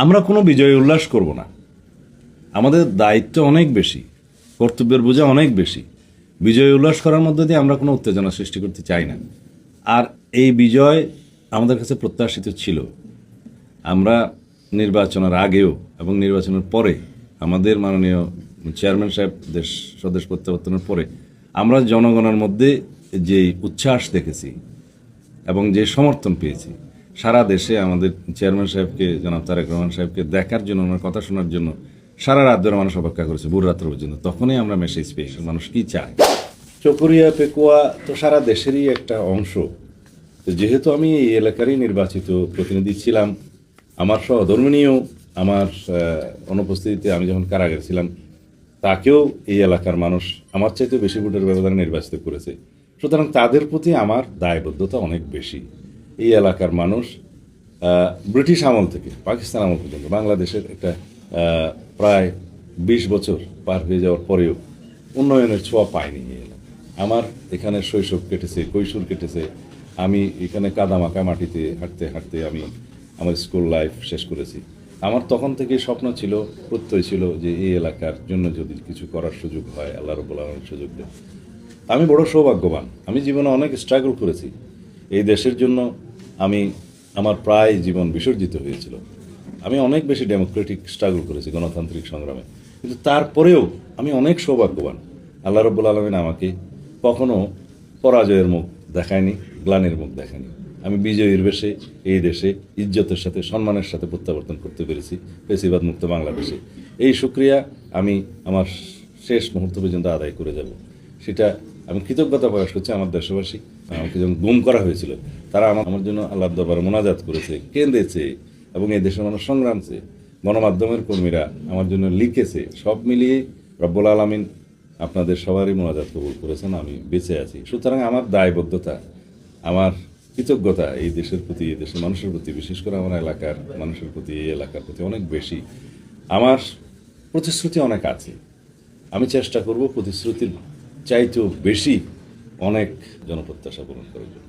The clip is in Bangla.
আমরা কোনো বিজয় উল্লাস করব না। আমাদের দায়িত্ব অনেক বেশি, কর্তব্যের বোঝা অনেক বেশি। বিজয় উল্লাস করার মধ্য দিয়ে আমরা কোনো উত্তেজনা সৃষ্টি করতে চাই না। আর এই বিজয় আমাদের কাছে প্রত্যাশিত ছিল। আমরা নির্বাচনের আগেও এবং নির্বাচনের পরে আমাদের মাননীয় চেয়ারম্যান সাহেব স্বদেশ প্রত্যাবর্তনের পরে আমরা জনগণের মধ্যে যে উচ্ছ্বাস দেখেছি এবং যে সমর্থন পেয়েছি, সারা দেশে আমাদের চেয়ারম্যান সাহেবকে, জনাব তারেক রহমান সাহেবকে দেখার জন্য, ওনার কথা শোনার জন্য সারা রাত ধরে মানুষ অপেক্ষা করেছে, ভোর রাত্র পর্যন্ত। তখনই আমরা মেসেজ পেয়েছি মানুষ কি চায়। চকরিয়া পেকুয়া তো সারা দেশেরই একটা অংশ। তো যেহেতু আমি এই এলাকারই নির্বাচিত প্রতিনিধি ছিলাম, আমার সহধর্মিণীও আমার অনুপস্থিতিতে আমি যখন কারাগারে ছিলাম, তাকেও এই এলাকার মানুষ আমার চাইতে বেশি ভোটের ব্যবধানে নির্বাচিত করেছে। সুতরাং তাদের প্রতি আমার দায়বদ্ধতা অনেক বেশি। এই এলাকার মানুষ ব্রিটিশ আমল থেকে পাকিস্তান আমল পর্যন্ত বাংলাদেশের একটা প্রায় 20 বছর পার হয়ে যাওয়ার পরেও উন্নয়নের ছোঁয়া পায়নি এই এলাকা। আমার এখানে শৈশব কেটেছে, কৈশোর কেটেছে। আমি এখানে কাদামাখা মাটিতে হাঁটতে হাঁটতে আমি আমার স্কুল লাইফ শেষ করেছি। আমার তখন থেকে স্বপ্ন ছিল, প্রত্যয় ছিল যে এই এলাকার জন্য যদি কিছু করার সুযোগ হয়, আল্লাহ রাব্বুল আলামিন সুযোগ দেন। আমি বড় সৌভাগ্যবান। আমি জীবনে অনেক স্ট্রাগল করেছি এই দেশের জন্য। আমি আমার প্রায় জীবন বিসর্জিত হয়েছিল। আমি অনেক বেশি ডেমোক্রেটিক স্ট্রাগল করেছি, গণতান্ত্রিক সংগ্রামে। কিন্তু তারপরেও আমি অনেক সৌভাগ্যবান। আল্লাহ রাব্বুল আলামিন আমাকে কখনো পরাজয়ের মুখ দেখায়নি, গ্লানির মুখ দেখায়নি। আমি বিজয়ীর বেশে এই দেশে ইজ্জতের সাথে, সম্মানের সাথে প্রত্যাবর্তন করতে পেরেছি ফ্যাসিবাদ মুক্ত বাংলাদেশে। এই শুকরিয়া আমি আমার শেষ মুহূর্ত পর্যন্ত আদায় করে যাব। সেটা আমি কৃতজ্ঞতা প্রকাশ করছি আমার দেশবাসী। আমাকে যখন গুম করা হয়েছিল, তারা আমার জন্য আল্লাহর দরবারে মোনাজাত করেছে, কেঁদেছে, এবং এই দেশের মানুষ সংগ্রামছে, গণমাধ্যমের কর্মীরা আমার জন্য লিখেছে। সব মিলিয়ে রব্বুল আলামিন আপনাদের সবারই মোনাজাত কবুল করেছেন, আমি বেঁচে আছি। সুতরাং আমার দায়বদ্ধতা, আমার কৃতজ্ঞতা এই দেশের প্রতি, এই দেশের মানুষের প্রতি, বিশেষ করে আমার এলাকার মানুষের প্রতি, এই এলাকার প্রতি অনেক বেশি। আমার প্রতিশ্রুতি অনেক আছে। আমি চেষ্টা করব প্রতিশ্রুতির চাইতেও বেশি অনেক জনপ্রত্যাশা পূরণ করার জন্য।